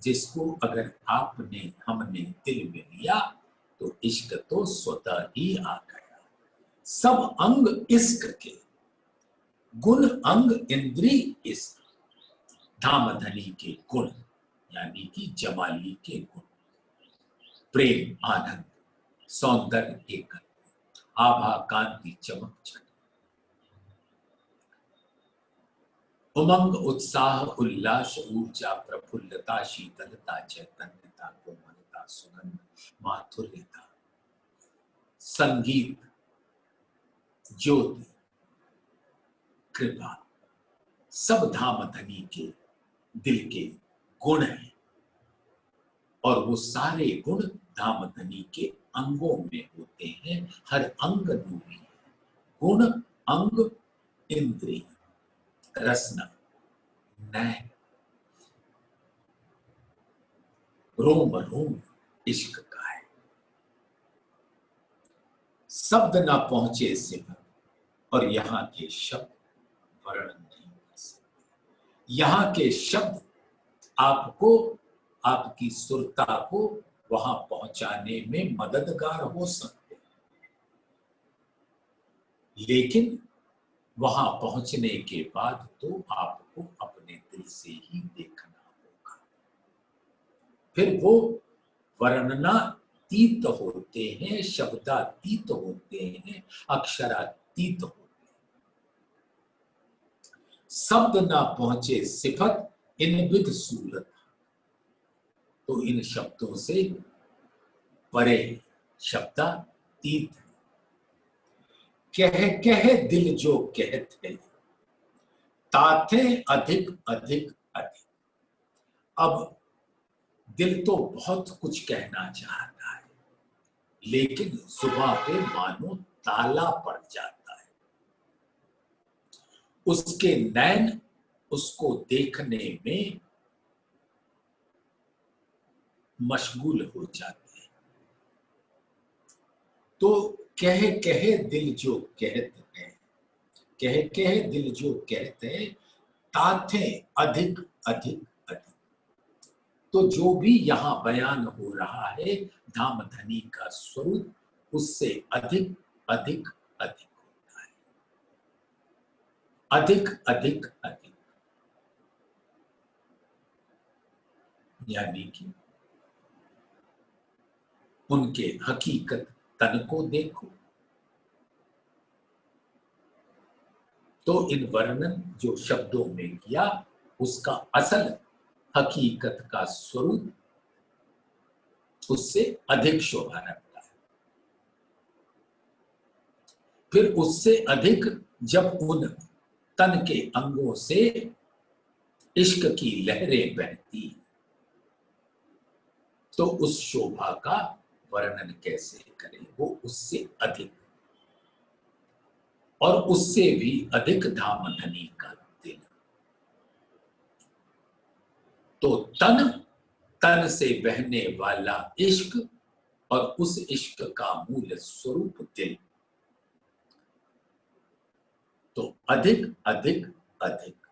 जिसको अगर आपने हमने दिल में लिया तो इश्क तो स्वतः ही आ गया। सब अंग इश्क के गुण अंग इंद्री इश्क, धामधनी के गुण यानी कि जमाली के गुण, प्रेम आनंद सौंदर्य एकत्व आभा कांति चमक छटा, उमंग उत्साह उल्लास ऊर्जा प्रफुल्लता शीतलता चैतन्यता कोमलता सुगंध माधुर्यता संगीत ज्योति कृपा, सब धामधनी के दिल के गुण हैं। और वो सारे गुण धामधनी के अंगों में होते हैं। हर अंग नूरी है। गुण अंग इंद्रिय रसना नैन रोम रोम इश्क का है। शब्द ना पहुंचे सिमर, और यहाँ के शब्द वर्णन नहीं कर सकते। यहाँ के शब्द आपको आपकी सुरता को वहां पहुंचाने में मददगार हो सकते, लेकिन वहां पहुंचने के बाद तो आपको अपने दिल से ही देखना होगा। फिर वो वर्णनातीत होते हैं, शब्दातीत होते हैं, अक्षरातीत होते हैं। शब्द ना पहुंचे सिफत इन विध सूरत, तो इन शब्दों से परे शब्दातीत है। कह दिल जो कहते ताथे अधिक अधिक अधिक। अब दिल तो बहुत कुछ कहना चाहता है, लेकिन जुबान पे मानो ताला पड़ जाता है। उसके नैन उसको देखने में मशगूल हो जाते हैं। तो कह दिल जो कहते हैं, कह दिल जो कहते हैं ताथे अधिक अधिक अधिक। तो जो भी यहां बयान हो रहा है धामधनी का स्वरूप उससे अधिक अधिक अधिक होता है। अधिक अधिक अधिक यानी कि उनके हकीकत तन को देखो। तो इन वर्णन जो शब्दों में किया उसका असल हकीकत का स्वरूप उससे अधिक शोभा रखता है। फिर उससे अधिक जब उन तन के अंगों से इश्क की लहरें बहती, तो उस शोभा का वर्णन कैसे करें। वो उससे अधिक, और उससे भी अधिक धामधनी का दिल। तो तन तन से बहने वाला इश्क और उस इश्क का मूल स्वरूप दिल, तो अधिक अधिक अधिक।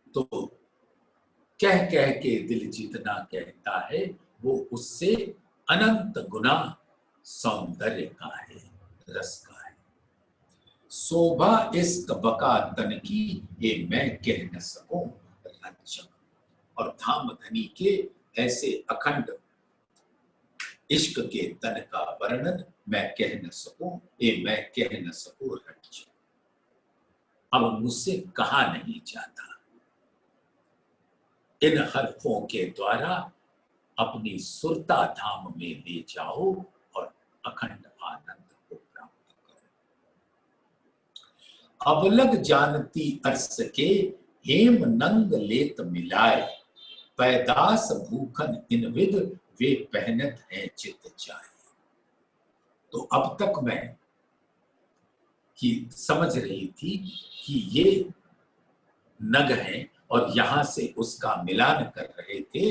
तो कह के दिल जितना कहता है वो उससे अनंत गुना सौंदर्य का है, रस का है। शोभा इश्क बका तन की ये मैं कह न सकूं रंजक। और धामधनी के ऐसे अखंड इश्क के तन का वर्णन मैं कह न सकूं, मैं कह न सकूं रट। अब मुझसे कहा नहीं जाता, इन हरफों के द्वारा अपनी सुरता धाम में ले जाओ और अखंड आनंद को प्राप्त करो। अब लग जानती अर्स के हेम नंग लेत मिलाए, पैदास भूखन इन विद वे पहनत है चित चाहे। तो अब तक मैं कि समझ रही थी कि ये नग हैं और यहां से उसका मिलान कर रहे थे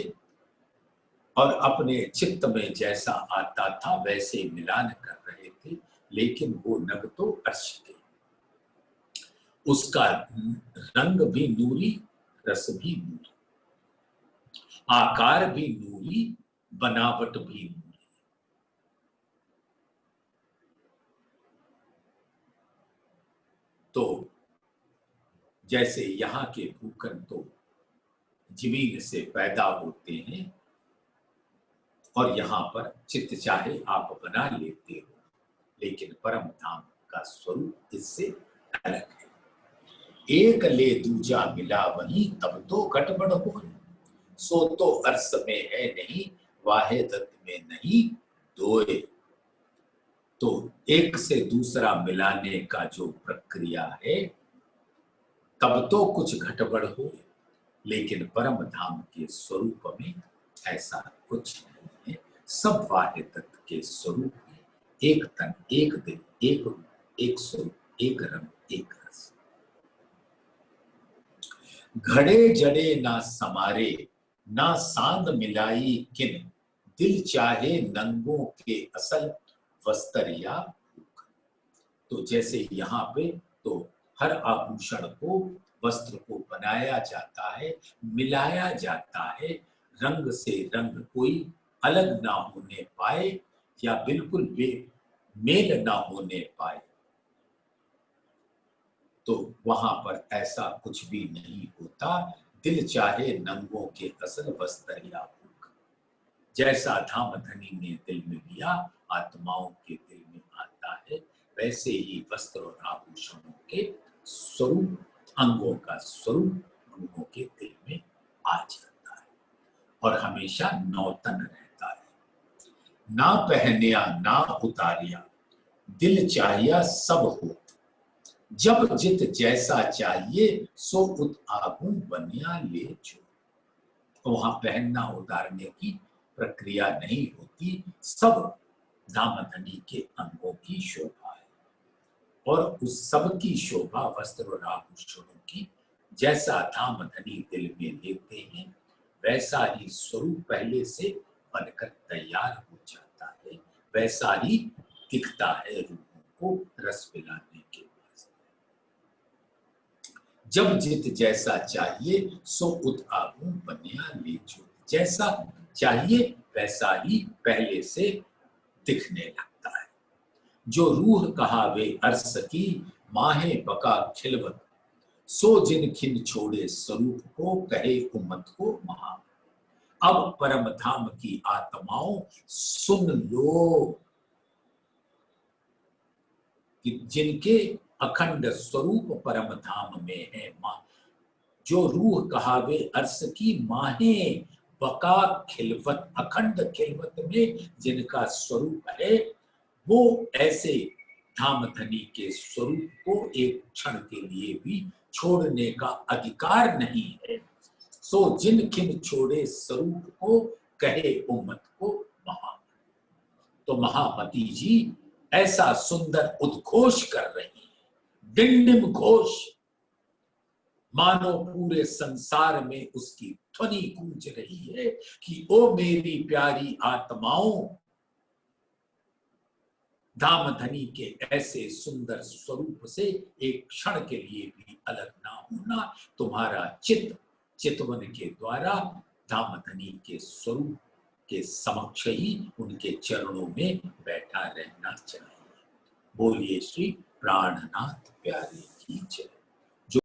और अपने चित्त में जैसा आता था वैसे मिलान कर रहे थे, लेकिन वो नग तो अर्श थे। उसका रंग भी नूरी, रस भी नूरी, आकार भी नूरी, बनावट भी नूरी। तो जैसे यहाँ के भूखंड तो जमीन से पैदा होते हैं और यहाँ पर चित्त चाहे आप बना लेते हो, लेकिन परम धाम का स्वरूप इससे अलग है। एक ले दूजा मिला वहीं, तब तो गड़बड़ हो, सो तो अर्स में है नहीं, वाहिदत में नहीं दोए। तो एक से दूसरा मिलाने का जो प्रक्रिया है, तब तो कुछ गड़बड़ हो, लेकिन परम धाम के स्वरूप में ऐसा कुछ नहीं है। सब वाहिदत के स्वरूप में एक तन, एक दिल, एक रूप, एक स्वरूप, एक रंग, एक रस। घड़े जड़े ना समारे, ना सांद मिलाई किन, दिल चाहे नंगों के असल वस्त्र या भूख। तो जैसे यहाँ पे तो हर आभूषण को, वस्त्र को बनाया जाता है, मिलाया जाता है, रंग से रंग कोई अलग ना होने पाए या बिल्कुल बेमेल ना होने पाए। तो वहां पर ऐसा कुछ भी नहीं होता। दिल चाहे नंगों के असल वस्त्र या भूख। जैसा धाम धनी ने दिल में लिया, आत्माओं के दिल में आता है, वैसे ही वस्त्र और आभूषणों के स्वरूप, अंगों का स्वरूप अंगों के दिल में आ जाता है और हमेशा नौतन रहता है। ना पहनिया ना उतारिया, दिल चाहिया सब हो, जब जित जैसा चाहिए सो उत आगू बनिया ले जो। तो वहां पहनना उतारने की प्रक्रिया नहीं होती, सब धामधनी के अंगों की शोभा है और उस सब की शोभा वस्त्र और आभूषणों की जैसा धामधनी दिल में लेते हैं, वैसा ही स्वरूप पहले से बनकर तैयार हो जाता है, वैसा ही दिखता है रूपों को रस पिलाने के बाद। जब जित जैसा चाहिए सो उत आगू बनिया ले जो। जैसा चाहिए वैसा ही पहले से दिखने लगता है। जो रूह कहावे अर्स की, माहे बका खिलवत, सो जिन खिन छोड़े स्वरूप को, कहे उम्मत को महा। अब परम धाम की आत्माओं सुन लो कि जिनके अखंड स्वरूप परम धाम में है, मां जो रूह कहावे अर्स की, माहे बका खिलवत, अखंड खिलवत में जिनका स्वरूप है, वो ऐसे धामधनी के स्वरूप को एक क्षण के लिए भी छोड़ने का अधिकार नहीं है। सो जिन खिन छोड़े स्वरूप को, कहे उम्मत को महा। तो महामती जी ऐसा सुंदर उद्घोष कर रही है, डिंडिम घोष, मानो पूरे संसार में उसकी ध्वनि गूंज रही है कि ओ मेरी प्यारी आत्माओं, धामधनी के ऐसे सुंदर स्वरूप से एक क्षण के लिए भी अलग ना होना। तुम्हारा चित्त चितवन के द्वारा धामधनी के स्वरूप के समक्ष ही उनके चरणों में बैठा रहना चाहिए। बोलिए श्री प्राणनाथ प्यारे की जय।